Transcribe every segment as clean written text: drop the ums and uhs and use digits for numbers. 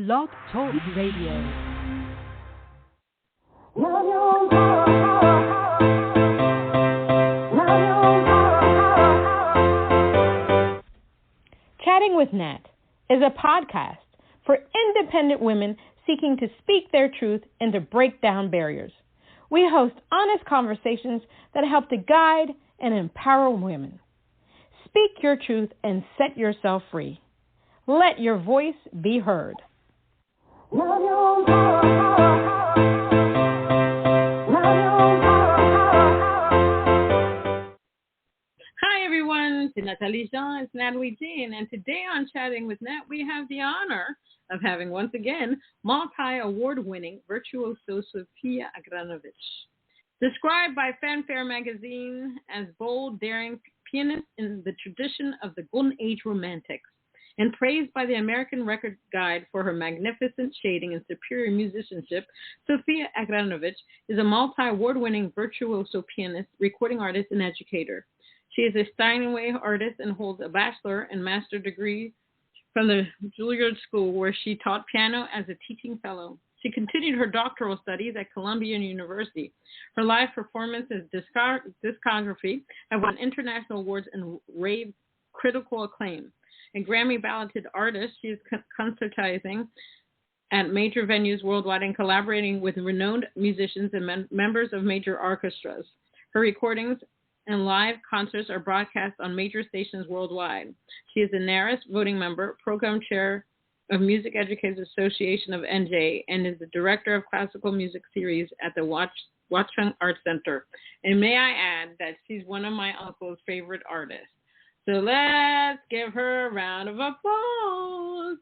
Blog Talk Radio. Chatting with Nat is a podcast for independent women seeking to speak their truth and to break down barriers. We host honest conversations that help to guide and empower women. Speak your truth and set yourself free. Let your voice be heard. Hi everyone, it's Nathalie Jean, it's Natalie Jean, and today on Chatting with Nat, we have the honor of having once again multi-award-winning Virtuoso Sophia Agranovich. Described by Fanfare Magazine as bold, daring pianist in the tradition of the Golden Age Romantics, and praised by the American Record Guide for her magnificent shading and superior musicianship, Sophia Agranovich is a multi-award-winning virtuoso pianist, recording artist, and educator. She is a Steinway Artist and holds a Bachelor and Master degree from the Juilliard School, where she taught piano as a teaching fellow. She continued her doctoral studies at Columbia University. Her live performances, discography, have won international awards and rave critical acclaim. A Grammy balloted artist, she is concertizing at major venues worldwide and collaborating with renowned musicians and members of major orchestras. Her recordings and live concerts are broadcast on major stations worldwide. She is a NARAS voting member, program chair of Music Educators Association of NJ, and is the director of classical music series at the Watchung Arts Center. And may I add that she's one of my uncle's favorite artists. So let's give her a round of applause.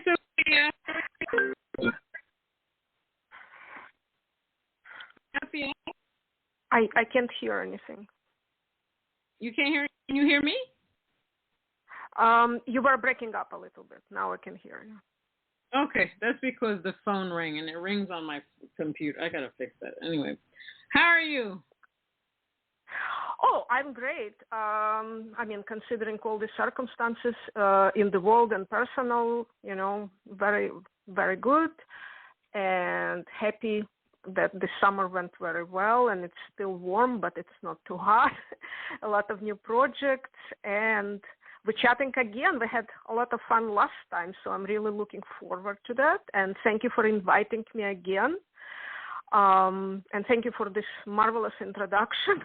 Sophia. Sophia. I can't hear anything. You can't hear? Can you hear me? You were breaking up a little bit. Now I can hear you. Okay, that's because the phone rang, and it rings on my computer. I gotta fix that. Anyway, how are you? Oh, I'm great. Considering all the circumstances in the world and personal, very, very good, and happy that the summer went very well, and it's still warm, but it's not too hot. A lot of new projects, and we're chatting again. We had a lot of fun last time, so I'm really looking forward to that. And thank you for inviting me again. And thank you for this marvelous introduction.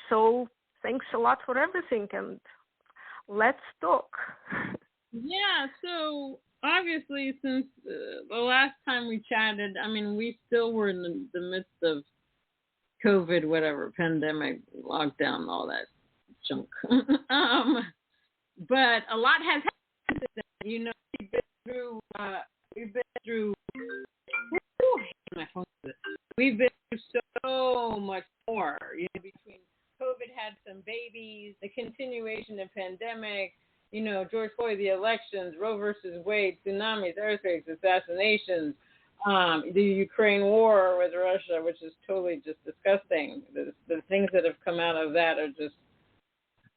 So thanks a lot for everything, and let's talk. Yeah, so obviously, since the last time we chatted, we still were in the midst of COVID, whatever, pandemic, lockdown, all that junk. But a lot has happened. We've been through so much more. Between COVID had some babies, the continuation of pandemic, George Floyd, the elections, Roe versus Wade, tsunamis, earthquakes, assassinations, the Ukraine war with Russia, which is totally just disgusting. The things that have come out of that are just,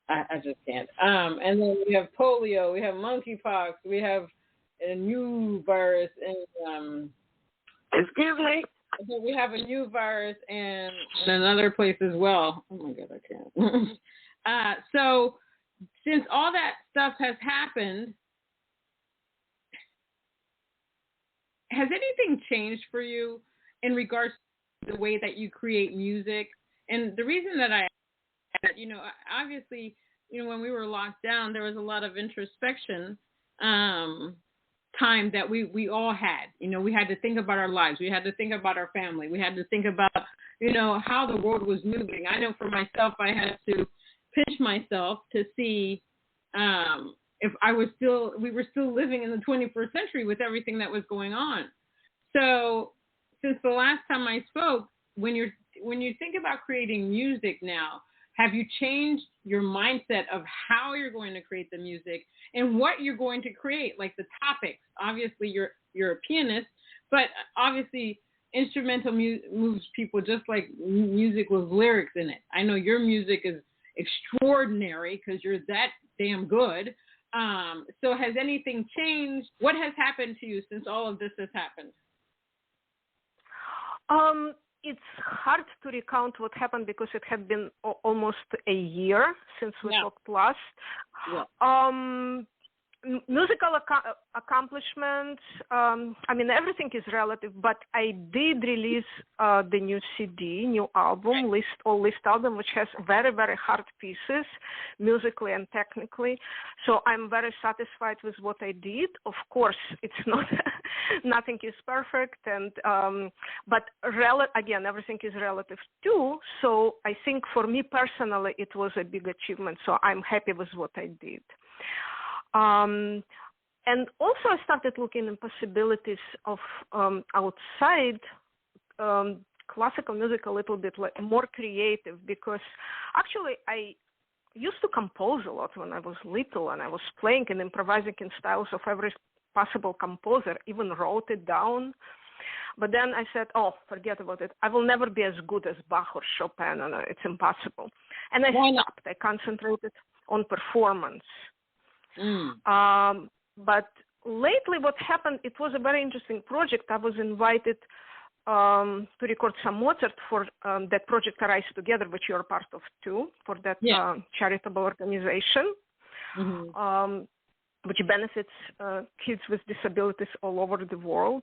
I just can't. And then we have polio, we have monkeypox, we have a new virus, and excuse me. We have a new virus in another place as well. Oh my God, I can't. So since all that stuff has happened, has anything changed for you in regards to the way that you create music? And the reason that obviously, when we were locked down, there was a lot of introspection time that we all had. We had to think about our lives. We had to think about our family. We had to think about, how the world was moving. I know for myself, I had to pinch myself to see if we were still living in the 21st century with everything that was going on. So since the last time I spoke, when you think about creating music now, have you changed your mindset of how you're going to create the music and what you're going to create, like the topics? Obviously, you're a pianist, but obviously instrumental moves people just like music with lyrics in it. I know your music is extraordinary because you're that damn good. So has anything changed? What has happened to you since all of this has happened? It's hard to recount what happened because it had been almost a year since we talked last. Yeah. Musical accomplishments, I mean, everything is relative, but I did release the new CD, new album, List album, which has very, very hard pieces, musically and technically. So I'm very satisfied with what I did. Of course, it's not, nothing is perfect, and but again, everything is relative too. So I think for me personally, it was a big achievement. So I'm happy with what I did. And also I started looking at possibilities of outside classical music, a little bit like more creative, because actually I used to compose a lot when I was little, and I was playing and improvising in styles of every possible composer, even wrote it down. But then I said, oh, forget about it. I will never be as good as Bach or Chopin, and it's impossible. And I stopped. I concentrated on performance. But lately what happened, it was a very interesting project. I was invited to record some Mozart for that project Arise Together, which you're part of too, for that charitable organization, which benefits kids with disabilities all over the world.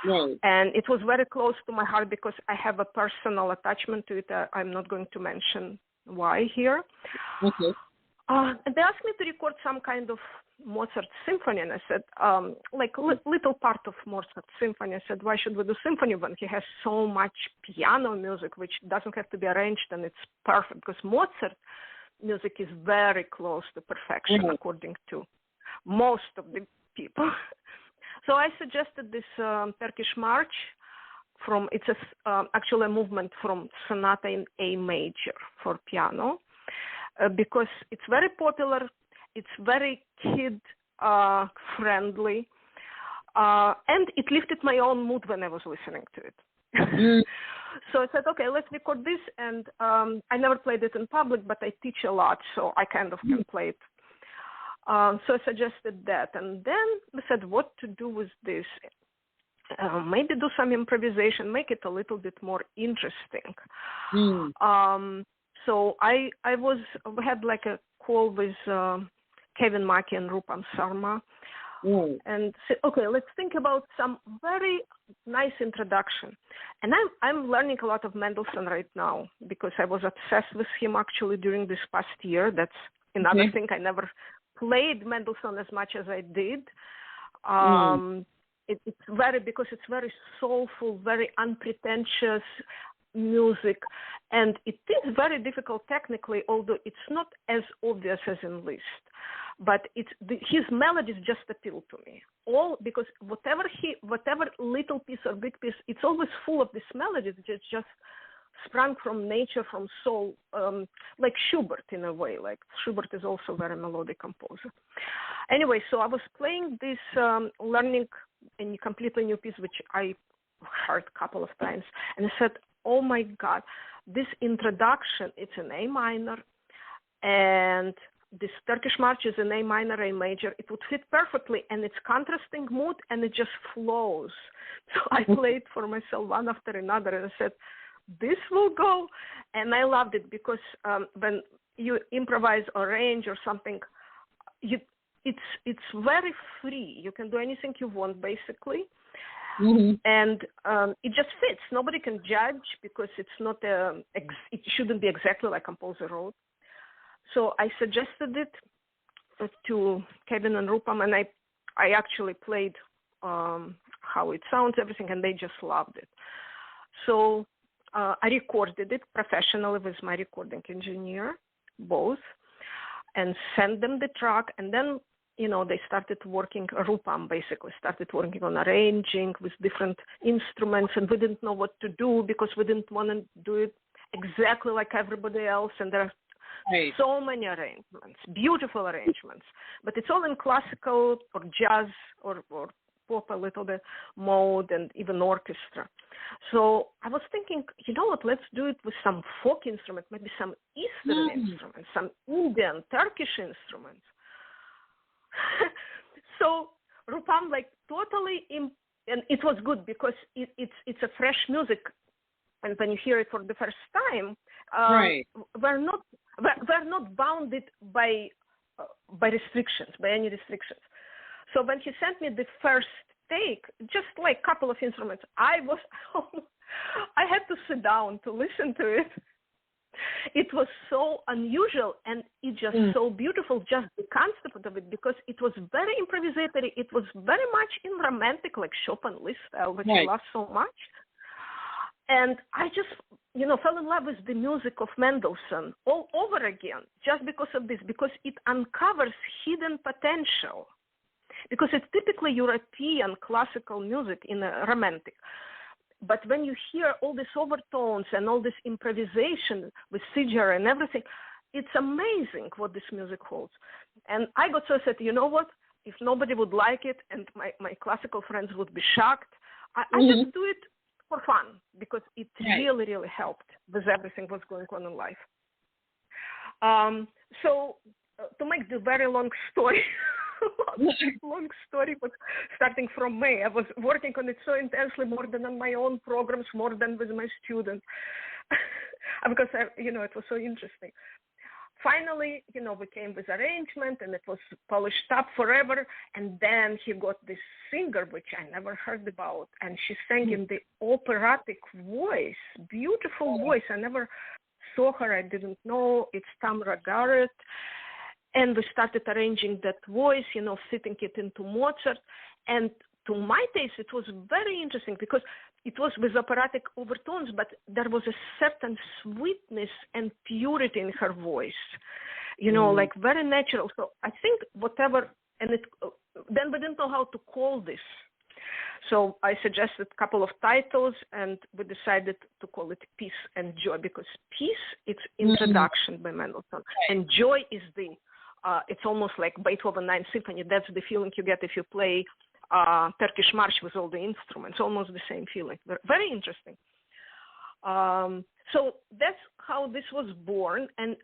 Right. And it was very close to my heart because I have a personal attachment to it. I'm not going to mention why here. Okay. And they asked me to record some kind of Mozart symphony, and I said, little part of Mozart symphony. I said, why should we do symphony when he has so much piano music, which doesn't have to be arranged, and it's perfect, because Mozart music is very close to perfection, according to most of the people. So I suggested this Turkish march it's actually a movement from Sonata in A major for piano. Because it's very popular, it's very kid-friendly, and it lifted my own mood when I was listening to it. So I said, okay, let's record this, and I never played it in public, but I teach a lot, so I kind of can play it. So I suggested that, and then we said what to do with this. Maybe do some improvisation, make it a little bit more interesting. So I had like a call with Kevin Mackey and Rupam Sarma, and said, okay, let's think about some very nice introduction. And I'm learning a lot of Mendelssohn right now because I was obsessed with him actually during this past year. That's another thing. I never played Mendelssohn as much as I did. Because it's very soulful, very unpretentious music, and it is very difficult technically, although it's not as obvious as in Liszt. But his melodies just appeal to me. Because whatever little piece or big piece, it's always full of these melodies that just sprung from nature, from soul, like Schubert in a way. Like Schubert is also a very melodic composer. Anyway, so I was playing this, learning a completely new piece, which I heard a couple of times, and I said, oh my God, this introduction, it's in A minor, and this Turkish march is in A minor, A major. It would fit perfectly, and it's contrasting mood, and it just flows. So I played for myself one after another, and I said, this will go. And I loved it because when you improvise or arrange or something, it's very free. You can do anything you want, basically. And it just fits. Nobody can judge because it's not it shouldn't be exactly like composer wrote. So I suggested it to Kevin and Rupam, and I actually played how it sounds, everything, and they just loved it. So I recorded it professionally with my recording engineer, both, and sent them the track, and then they started working, Rupam basically started working on arranging with different instruments, and we didn't know what to do because we didn't want to do it exactly like everybody else, and there are so many arrangements, beautiful arrangements, but it's all in classical or jazz or pop a little bit mode and even orchestra. So I was thinking, you know what, let's do it with some folk instruments, maybe some Eastern instruments, some Indian, Turkish instruments. So Rupam, like totally, and it was good because it's a fresh music, and when you hear it for the first time, right. we're not bounded by restrictions, by any restrictions. So when he sent me the first take, just like a couple of instruments, I had to sit down to listen to it. It was so unusual, and it's just so beautiful, just the concept of it, because it was very improvisatory. It was very much in romantic, like Chopin Liszt style, which I love so much. And I just, fell in love with the music of Mendelssohn all over again, just because of this, because it uncovers hidden potential. Because it's typically European classical music in a romantic. But when you hear all these overtones and all this improvisation with Siger and everything, it's amazing what this music holds. And I got so sad, you know what? If nobody would like it and my classical friends would be shocked, I just do it for fun because it really, really helped with everything that's going on in life. So to make the very long story, but starting from May, I was working on it so intensely, more than on my own programs, more than with my students, because it was so interesting. Finally, we came with arrangement, and it was polished up forever. And then he got this singer, which I never heard about, and she sang in the operatic voice, beautiful voice. I never saw her. I didn't know. It's Tamara Garrett. And we started arranging that voice, fitting it into Mozart. And to my taste, it was very interesting because it was with operatic overtones, but there was a certain sweetness and purity in her voice, like very natural. So I think then we didn't know how to call this. So I suggested a couple of titles, and we decided to call it Peace and Joy, because Peace, it's introduction by Mendelssohn, and Joy is it's almost like Beethoven Ninth Symphony. That's the feeling you get if you play Turkish March with all the instruments, almost the same feeling. Very interesting. So that's how this was born, and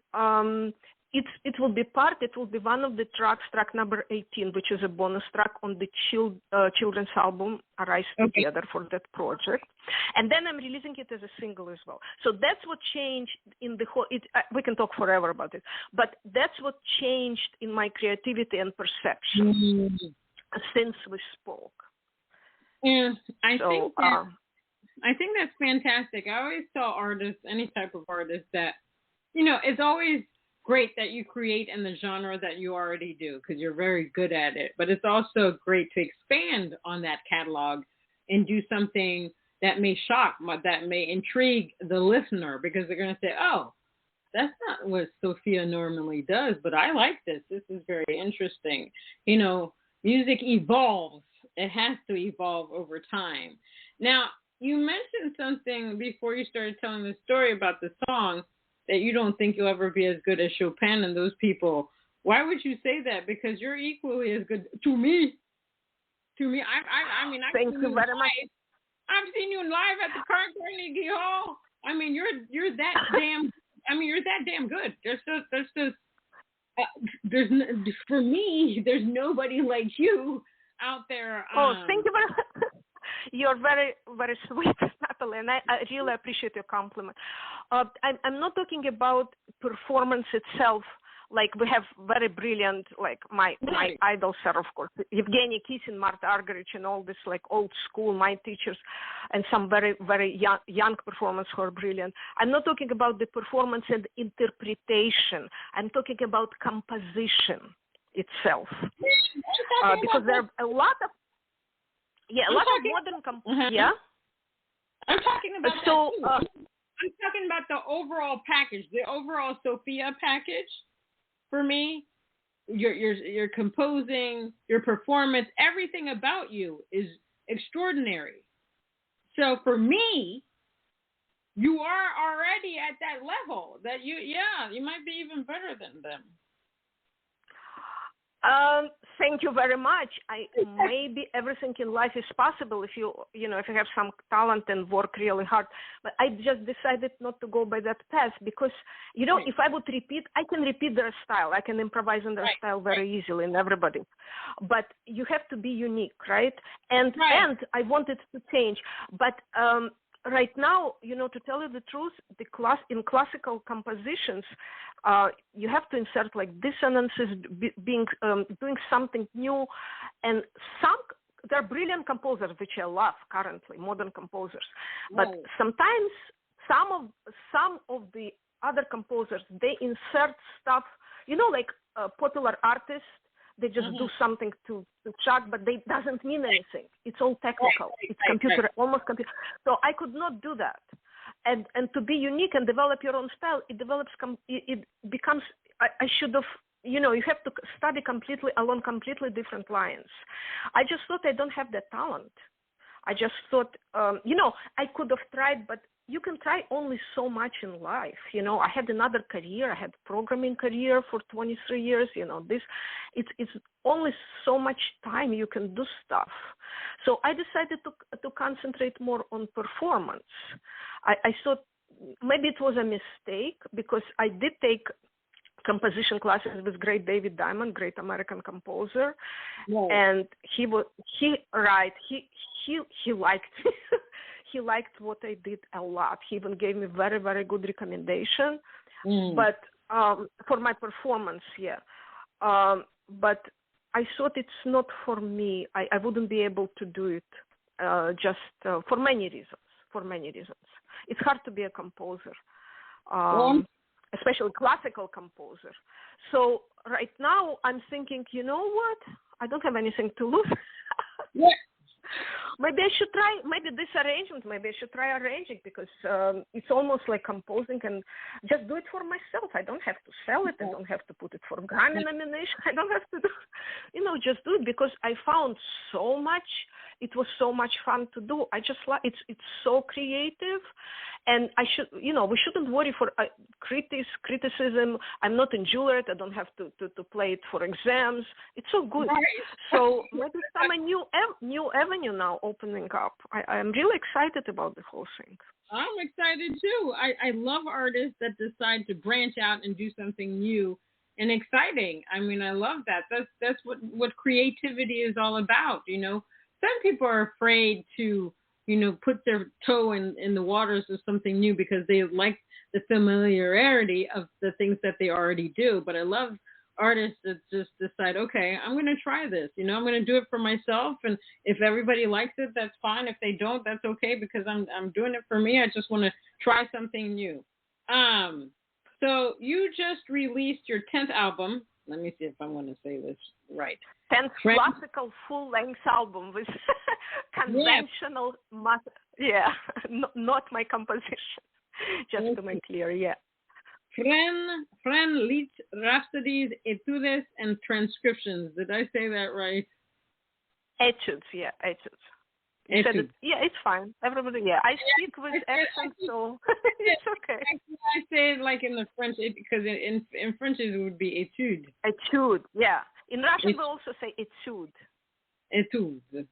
it will be one of the tracks, track number 18, which is a bonus track on the children's album Arise Together for that project. And then I'm releasing it as a single as well. So that's what changed in the whole, we can talk forever about it, but that's what changed in my creativity and perception since we spoke. Yeah, I think that's fantastic. I always tell artists, any type of artist, that, it's always great that you create in the genre that you already do because you're very good at it. But it's also great to expand on that catalog and do something that may shock, that may intrigue the listener, because they're going to say, oh, that's not what Sophia normally does, but I like this. This is very interesting. Music evolves. It has to evolve over time. Now, you mentioned something before you started telling the story about the song, that you don't think you'll ever be as good as Chopin and those people. Why would you say that? Because you're equally as good to me. I mean, thank you very much. I've seen you live at the Carnegie Hall. I mean, you're that damn. You're that damn good. For me, there's nobody like you out there. Thank you very much. You're very, very sweet, Natalie, and I really appreciate your compliment. I'm not talking about performance itself. Like, we have very brilliant, like my idols are, of course, Evgeny Kissin, Marta Argerich, and all this, like, old school, my teachers, and some very, very young performers who are brilliant. I'm not talking about the performance and interpretation. I'm talking about composition itself. Because there are a lot of modern Yeah? I'm talking about I'm talking about the overall package, the overall Sophia package. For me, your composing, your performance, everything about you is extraordinary. So for me, you are already at that level that you might be even better than them. Thank you very much. Maybe everything in life is possible if you have some talent and work really hard. But I just decided not to go by that path because, if I would repeat, I can repeat their style. I can improvise in their style very easily in everybody. But you have to be unique, right? And I wanted to change. But right now, to tell you the truth, in classical compositions, you have to insert like dissonances, doing something new, and they're brilliant composers, which I love currently, modern composers. But sometimes some of the other composers, they insert stuff, like popular artists. They just do something to track, but it doesn't mean anything. It's all technical. It's almost computer. So I could not do that. And to be unique and develop your own style, it becomes, I should have, you have to study completely along completely different lines. I just thought I don't have that talent. I just thought, I could have tried, but you can try only so much in life. I had another career. I had programming career for 23 years. It's only so much time you can do stuff. So I decided to concentrate more on performance. I thought maybe it was a mistake because I did take composition classes with great David Diamond, great American composer, and he liked he liked what I did a lot. He even gave me very, very good recommendation, but for my performance, but I thought it's not for me. I wouldn't be able to do it just for many reasons. It's hard to be a composer, especially classical composer. So right now I'm thinking, you know what? I don't have anything to lose. Maybe I should try, this arrangement, maybe I should try arranging because it's almost like composing and just do it for myself. I don't have to sell it. I don't have to put it for Grammy nomination. I don't have to do, just do it because I found so much. It was so much fun to do. I just like it's so creative, and we shouldn't worry for criticism. I'm not in Juilliard. I don't have to play it for exams. It's so good. Right. So maybe some new avenue now opening up. I'm really excited about the whole thing. I'm excited too. I love artists that decide to branch out and do something new and exciting. I mean, I love that. That's what creativity is all about, Some people are afraid to, put their toe in the waters of something new because they like the familiarity of the things that they already do. But I love artists that just decide, okay, I'm going to try this. I'm going to do it for myself. And if everybody likes it, that's fine. If they don't, that's okay because I'm doing it for me. I just want to try something new. So you just released your 10th album. Let me see if I'm going to say this right. 10th classical full-length album with conventional, not my composition, just to make clear, Fren, Leech, Rhapsodies, Etudes, and Transcriptions. Did I say that right? Etudes, etudes. You said it, it's fine. Everybody, I speak with accent, so it's okay. I say it like in the French, because in French it would be étude. Étude, In Russian we also say étude. Étude.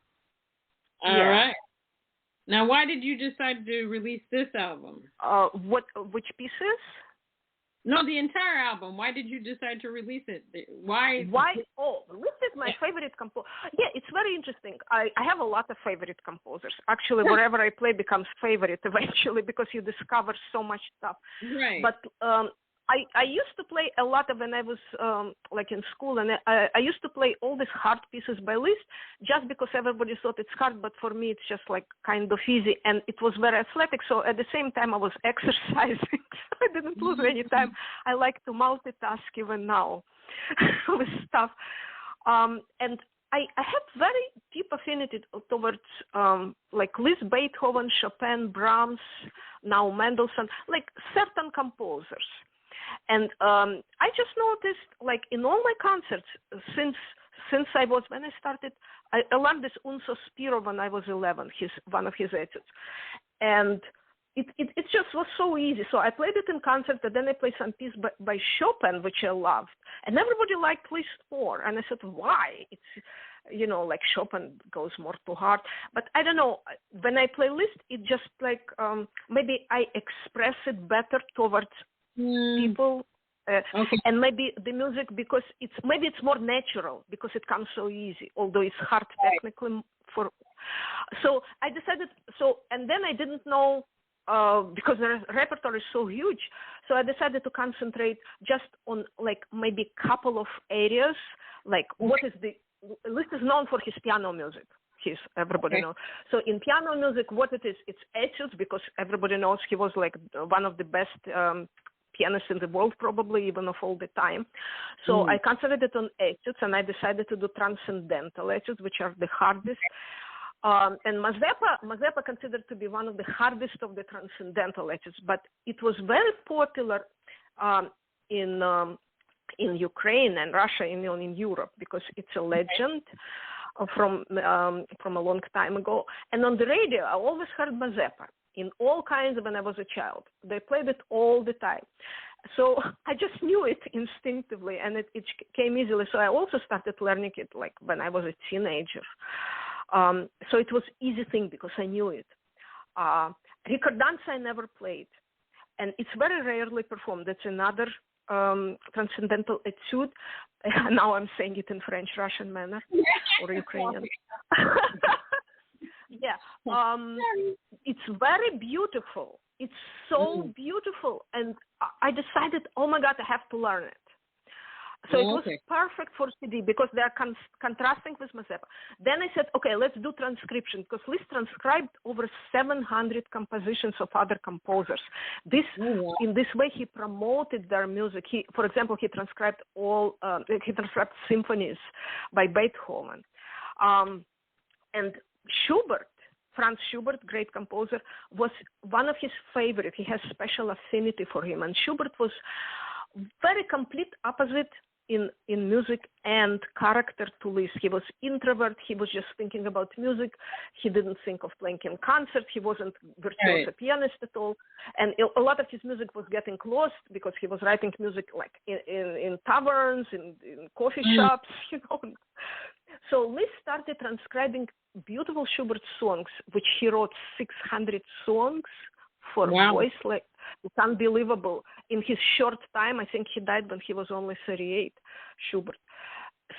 All right. Now, why did you decide to release this album? Which pieces? No, the entire album. Why did you decide to release it? Why? Oh, this is my favorite composer. Yeah, it's very interesting. I have a lot of favorite composers. Actually, wherever I play becomes favorite eventually because you discover so much stuff. Right. But I used to play a lot of when I was like in school, and I used to play all these hard pieces by Liszt just because everybody thought it's hard, but for me it's just like kind of easy, and it was very athletic. So at the same time I was exercising. I didn't lose any time. I like to multitask even now with stuff, and I have very deep affinity towards like Liszt, Beethoven, Chopin, Brahms, now Mendelssohn, like certain composers. And I just noticed, like in all my concerts, since when I started, I learned this Un Sospiro when I was 11, one of his etudes, and it just was so easy. So I played it in concert, and then I played some piece by Chopin, which I loved, And everybody liked Liszt more. And I said, why? It's, like Chopin goes more to heart. But I don't know, when I play Liszt, it just like, maybe I express it better towards people. And maybe the music, because it's more natural because it comes so easy, although it's hard technically for. So I decided. And then I didn't know because the repertoire is so huge. So I decided to concentrate just on like maybe couple of areas. Like what is Liszt is known for his piano music. Everybody knows. So in piano music, what it is, it's etudes, because everybody knows he was like one of the best pianists in the world, probably even of all the time. So I concentrated on etudes, and I decided to do transcendental etudes, which are the hardest. And Mazeppa considered to be one of the hardest of the transcendental etudes, but it was very popular in Ukraine and Russia, in Europe, because it's a legend from a long time ago. And on the radio, I always heard Mazeppa in all kinds when I was a child. They played it all the time. So I just knew it instinctively, and it came easily. So I also started learning it like when I was a teenager. So it was easy thing because I knew it. Ricordanza I never played, and it's very rarely performed. That's another transcendental etude. Now I'm saying it in French, Russian manner, or Ukrainian. Yeah, it's very beautiful. It's so beautiful, and I decided, oh my God, I have to learn it. So it was perfect for CD because they are contrasting with Mazeppa. Then I said, okay, let's do transcription, because Liszt transcribed over 700 compositions of other composers. In this way, he promoted their music. For example, he transcribed symphonies by Beethoven. And Schubert, Franz Schubert, great composer, was one of his favorites. He has special affinity for him. And Schubert was very complete opposite in music and character to Liszt. He was introvert. He was just thinking about music. He didn't think of playing in concert. He wasn't virtuoso pianist at all. And a lot of his music was getting lost because he was writing music like in taverns, in coffee shops, So Liszt started transcribing beautiful Schubert songs, which he wrote 600 songs for voice. Like, it's unbelievable. In his short time, I think he died when he was only 38, Schubert.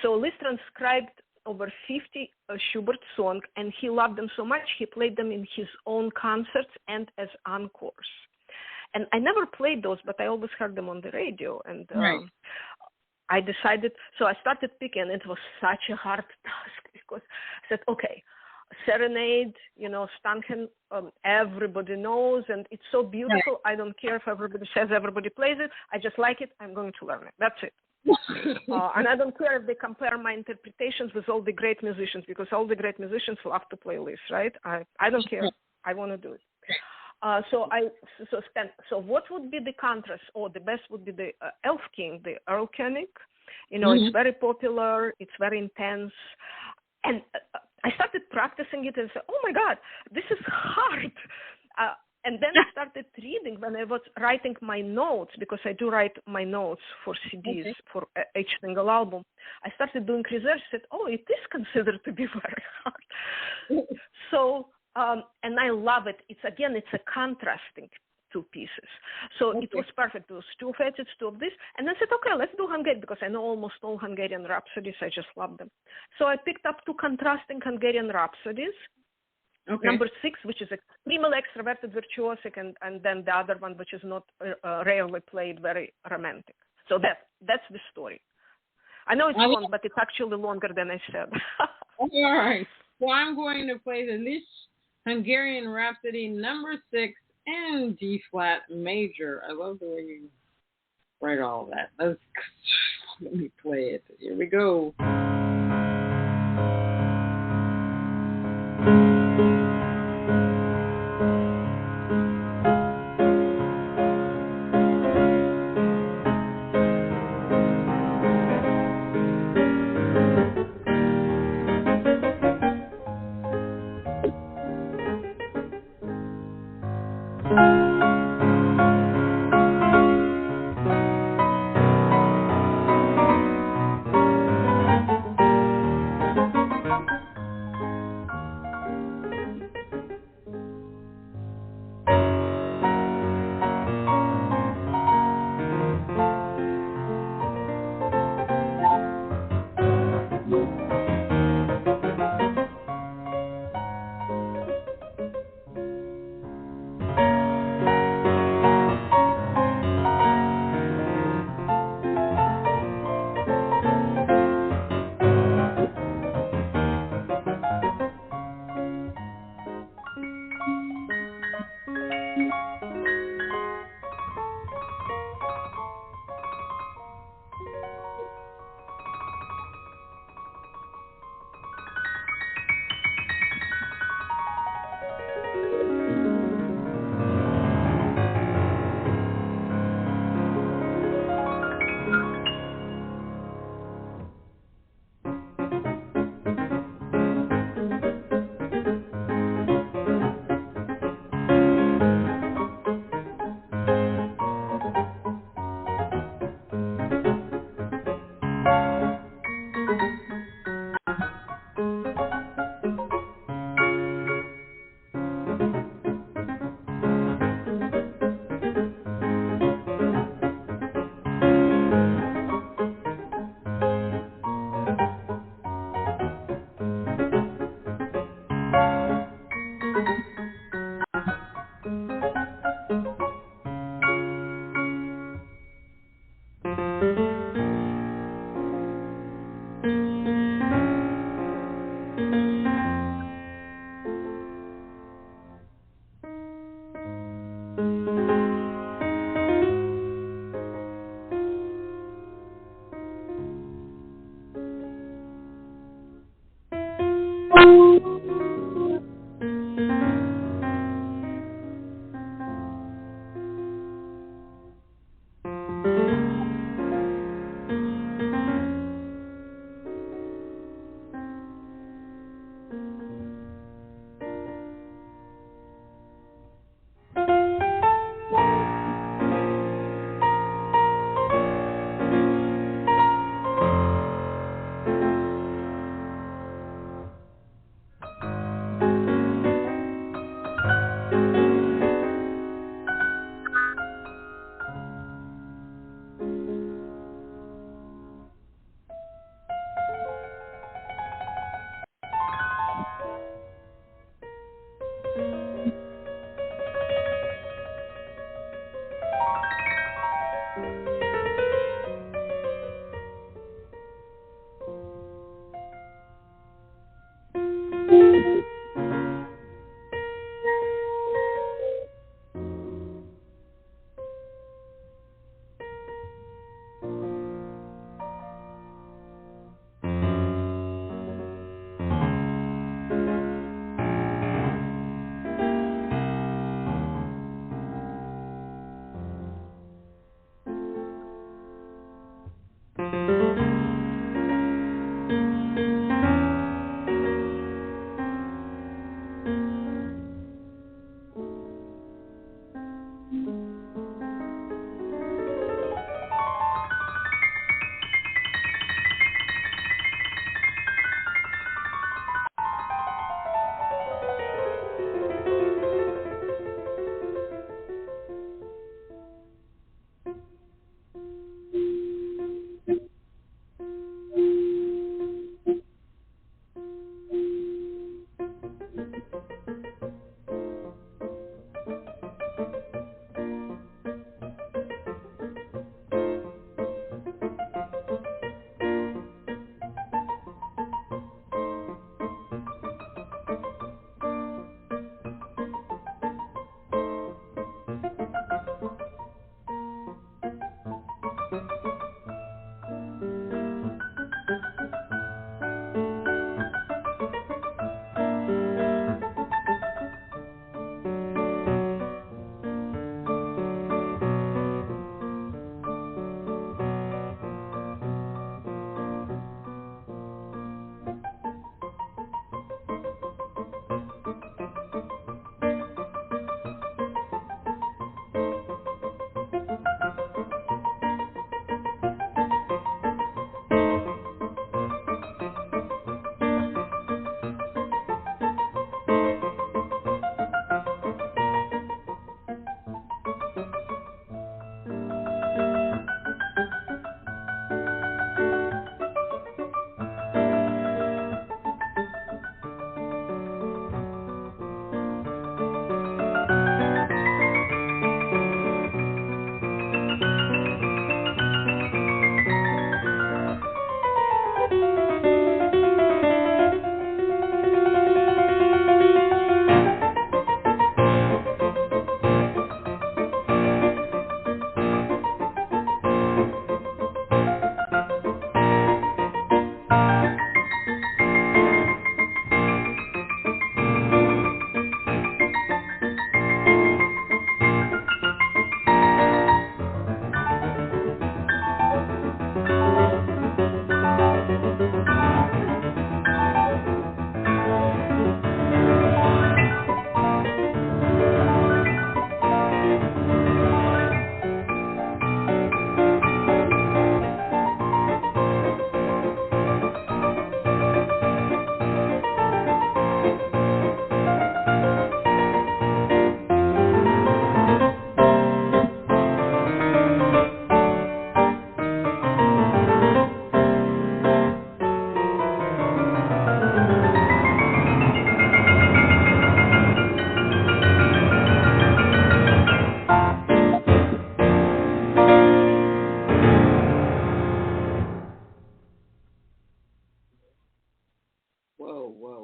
So Liszt transcribed over 50 Schubert songs, and he loved them so much, he played them in his own concerts and as encores. And I never played those, but I always heard them on the radio. And I decided, so I started picking, and it was such a hard task because I said, okay, Serenade, Stanken, everybody knows, and it's so beautiful. I don't care if everybody says everybody plays it. I just like it. I'm going to learn it. That's it. And I don't care if they compare my interpretations with all the great musicians, because all the great musicians love to play Liszt, right? I don't care. I want to do it. So what would be the contrast, or the best would be the Elf King, the Erlkönig. It's very popular. It's very intense. And I started practicing it and said, oh my God, this is hard. And then I started reading when I was writing my notes, because I do write my notes for CDs, for each single album. I started doing research, said, oh, it is considered to be very hard. So, and I love it. It's a contrasting two pieces. So it was perfect. It was two of etudes, two of this. And I said, okay, let's do Hungarian, because I know almost all Hungarian rhapsodies. I just love them. So I picked up two contrasting Hungarian rhapsodies. Number 6, which is extremely extroverted, virtuosic, and then the other one, which is not rarely played, very romantic. So that's the story. I know it's long, but it's actually longer than I said. All right. Well, I'm going to play the Liszt Hungarian Rhapsody number 6 in D flat major. I love the way you write all that. Let me play it. Here we go.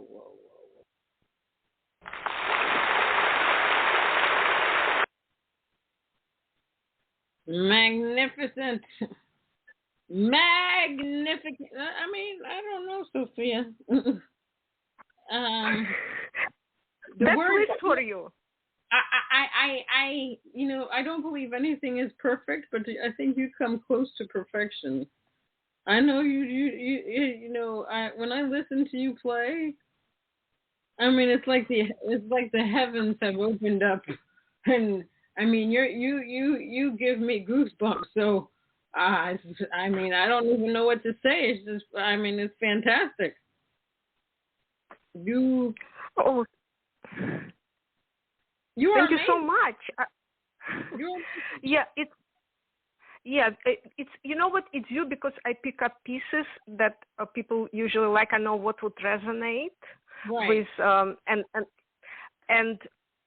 whoa. Magnificent. Magnificent. I mean, I don't know, Sophia. The That's word wish for you. I don't believe anything is perfect, but I think you come close to perfection. I know when I listen to you play, I mean, it's like the heavens have opened up, and I mean, you give me goosebumps. So, I mean, I don't even know what to say. It's just, I mean, it's fantastic. You are Thank you amazing. so much. It's you know what, it's you, because I pick up pieces that people usually like. I know what would resonate with and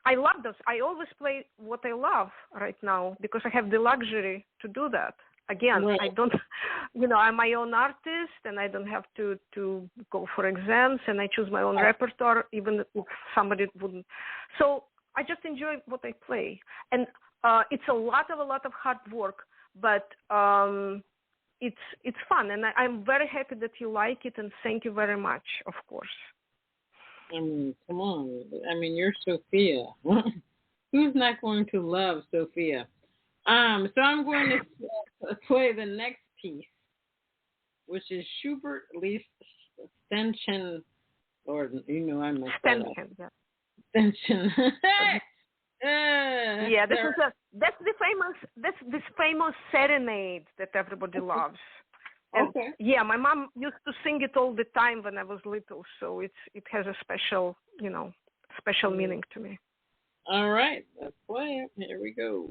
I love those. I always play what I love right now because I have the luxury to do that. Again, I don't, I'm my own artist, and I don't have to go for exams, and I choose my own repertoire, even if somebody wouldn't. So I just enjoy what I play, and it's a lot of hard work, but it's fun, and I'm very happy that you like it, and thank you very much, of course. I mean, come on. I mean, you're Sophia. Who's not going to love Sophia? So I'm going to play the next piece, which is Schubert Leaf Stenchen, or I'm a Stenchen, yeah. Stenchen. Yeah, that's this famous serenade that everybody loves. And yeah, my mom used to sing it all the time when I was little, so it has a special meaning to me. All right, let's play it. Here we go.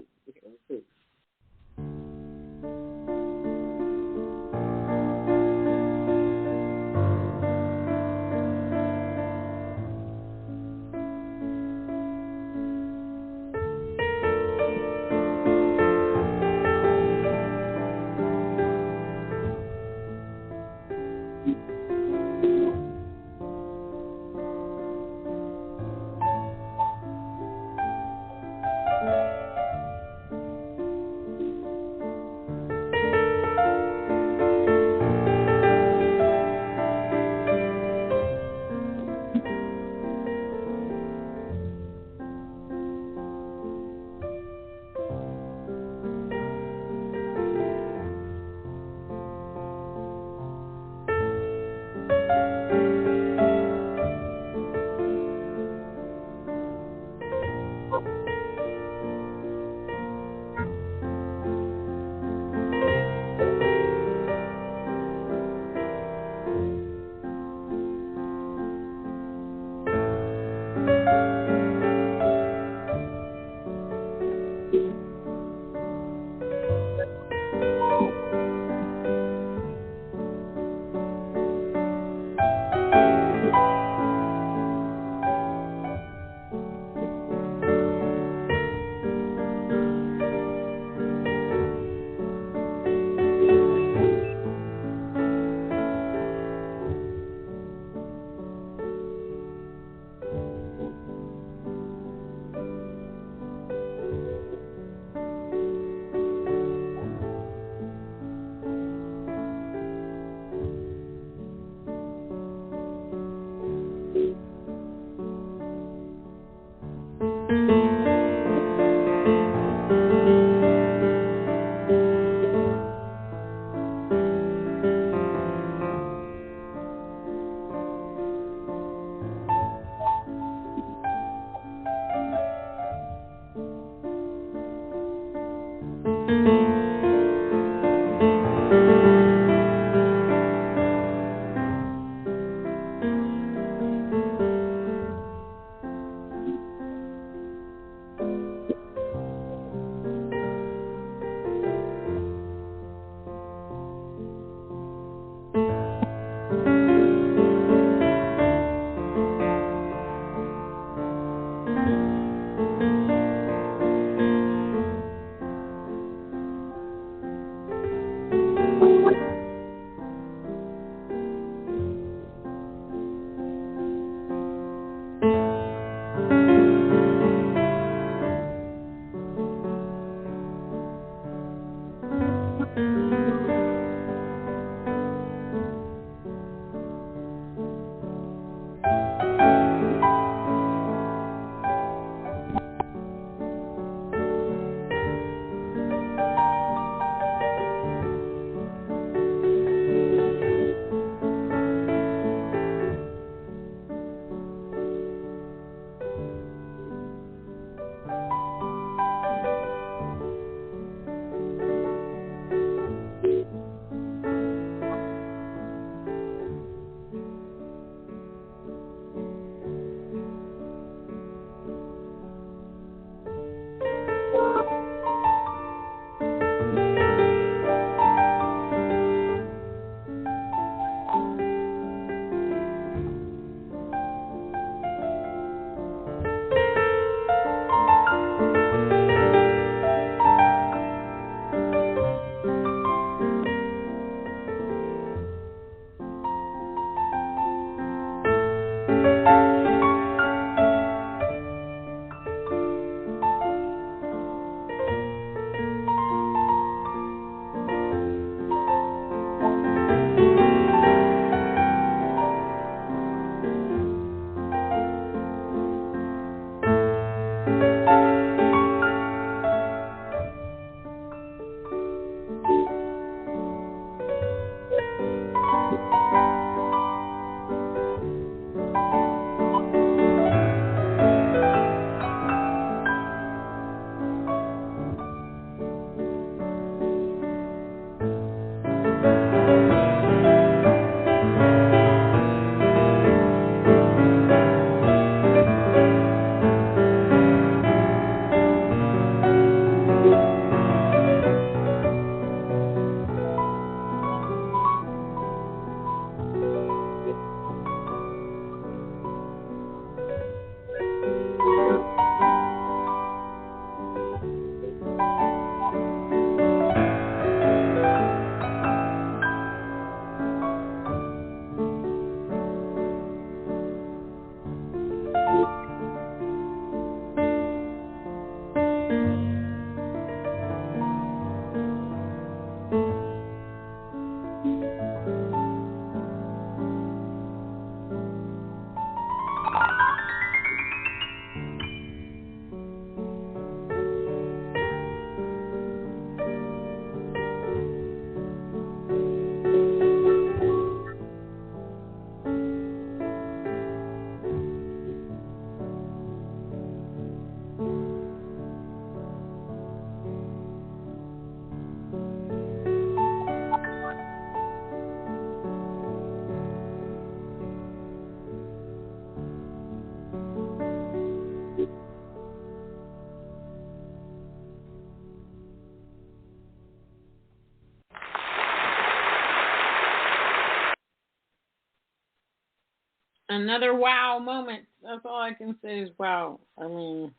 Another wow moment. That's all I can say is wow. I mean,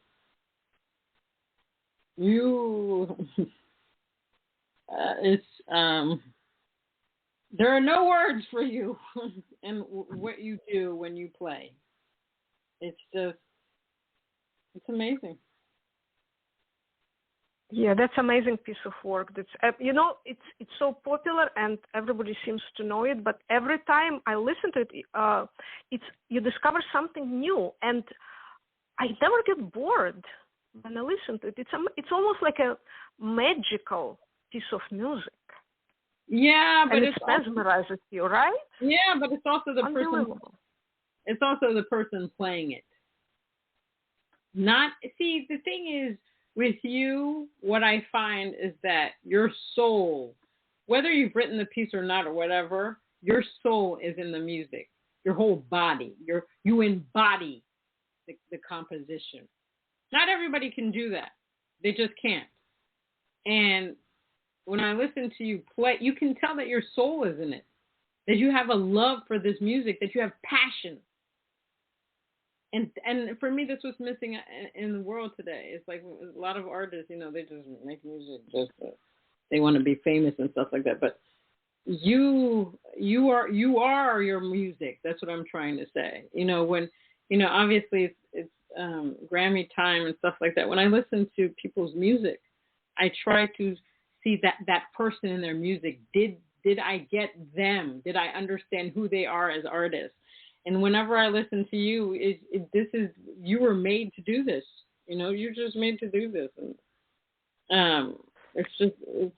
you. It's there are no words for you and what you do when you play. It's just, it's amazing. Yeah, that's amazing piece of work. That's it's so popular and everybody seems to know it. But every time I listen to it, it's you discover something new, and I never get bored when I listen to it. It's almost like a magical piece of music. Yeah, but and it mesmerizes you, right? Yeah, but it's also the person. It's also the person playing it. Not see, the thing is with you, what I find is that your soul, whether you've written the piece or not or whatever, your soul is in the music. Your whole body. You embody the composition. Not everybody can do that. They just can't. And when I listen to you play, you can tell that your soul is in it. That you have a love for this music, that you have passion. And for me, this was missing in the world today. It's like a lot of artists, they just make music just they want to be famous and stuff like that. But you are your music. That's what I'm trying to say. When obviously it's Grammy time and stuff like that. When I listen to people's music, I try to see that person in their music. Did I get them? Did I understand who they are as artists? And whenever I listen to you, you were made to do this. You're just made to do this. And it's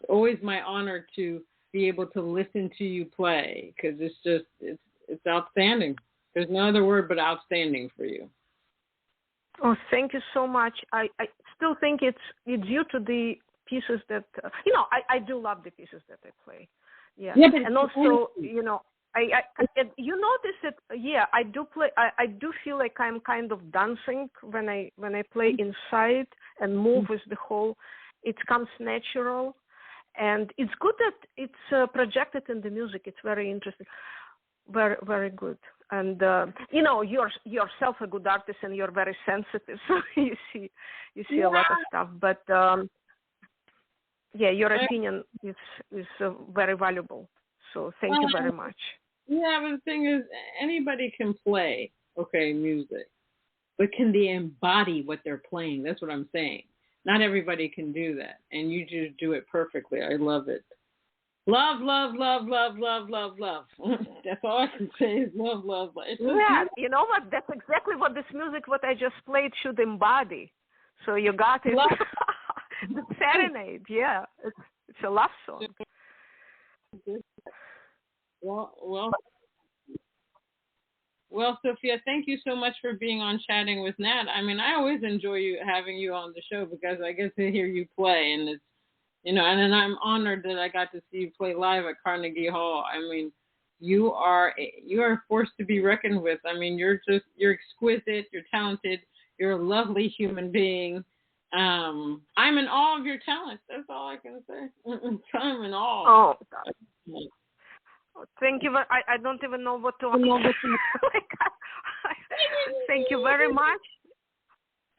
always my honor to be able to listen to you play, because it's outstanding. There's no other word but outstanding for you. Oh, thank you so much. I still think it's due to the pieces that I do love the pieces that I play. Yeah, and also I you notice it. Yeah, I do play. I do feel like I'm kind of dancing when I play inside and move with the whole. It comes natural, and it's good that it's projected in the music. It's very interesting, very very good. And you're yourself a good artist, and you're very sensitive. So you see a lot of stuff. But your opinion is very valuable. So thank you very much. Yeah, but the thing is, anybody can play, music, but can they embody what they're playing? That's what I'm saying. Not everybody can do that, and you just do it perfectly. I love it. Love, love, love, love, love, love, love. That's all I can say is love, love, love. Yeah, you know what? That's exactly what this music, what I just played, should embody. So you got it. The serenade, yeah. It's a love song. Well, Sophia, thank you so much for being on Chatting with Nat. I mean, I always enjoy having you on the show because I get to hear you play, and it's, and then I'm honored that I got to see you play live at Carnegie Hall. I mean, you are a force to be reckoned with. I mean, you're exquisite, you're talented, you're a lovely human being. I'm in awe of your talent. That's all I can say. I'm in awe. Oh, thank you. I don't even know what to Thank you very much.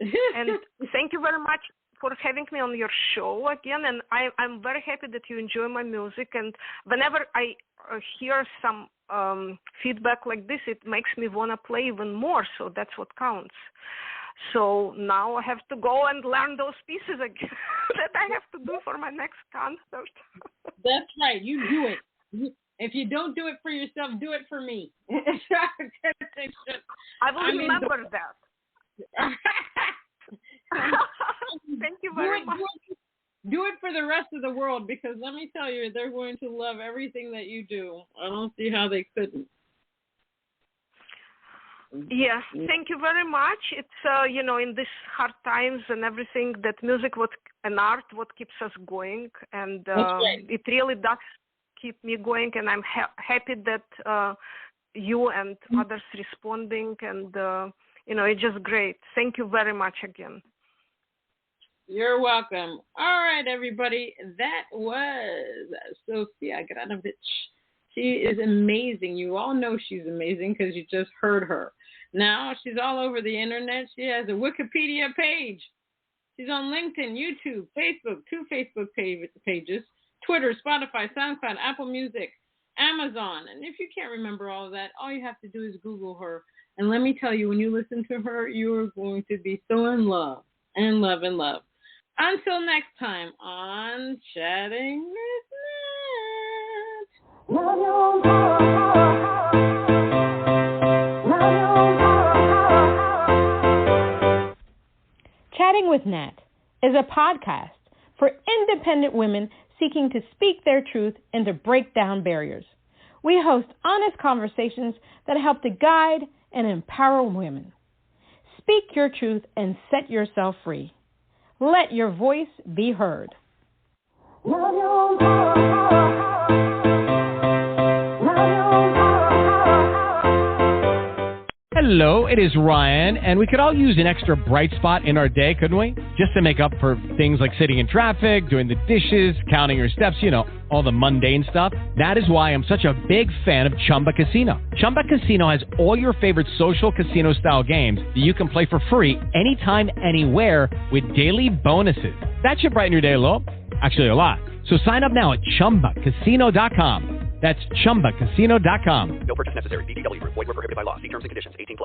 And thank you very much for having me on your show again. And I'm very happy that you enjoy my music. And whenever I hear some feedback like this, it makes me want to play even more. So that's what counts. So now I have to go and learn those pieces again that I have to do for my next concert. That's right. You do it. If you don't do it for yourself, do it for me. I will remember that. Thank you very much. Do it for the rest of the world, because let me tell you, they're going to love everything that you do. I don't see how they couldn't. Yeah, thank you very much. It's, in these hard times and everything, that music and art, what keeps us going. And it really does keep me going. And I'm happy that you and others responding. And, it's just great. Thank you very much again. You're welcome. All right, everybody. That was Sophia Agranovich. She is amazing. You all know she's amazing because you just heard her. Now she's all over the internet. She has a Wikipedia page. She's on LinkedIn, YouTube, Facebook, 2 Facebook pages, Twitter, Spotify, SoundCloud, Apple Music, Amazon. And if you can't remember all of that, all you have to do is Google her. And let me tell you, when you listen to her, you're going to be so in love and love and love. Until next time on Chatting with Nat. Chatting with Nat is a podcast for independent women seeking to speak their truth and to break down barriers. We host honest conversations that help to guide and empower women. Speak your truth and set yourself free. Let your voice be heard. Hello, it is Ryan, and we could all use an extra bright spot in our day, couldn't we? Just to make up for things like sitting in traffic, doing the dishes, counting your steps, all the mundane stuff. That is why I'm such a big fan of Chumba Casino. Chumba Casino has all your favorite social casino-style games that you can play for free anytime, anywhere with daily bonuses. That should brighten your day a little. Actually, a lot. So sign up now at ChumbaCasino.com. That's ChumbaCasino.com. No purchase necessary. VGW Group. Void where prohibited by law. See terms and conditions. 18+.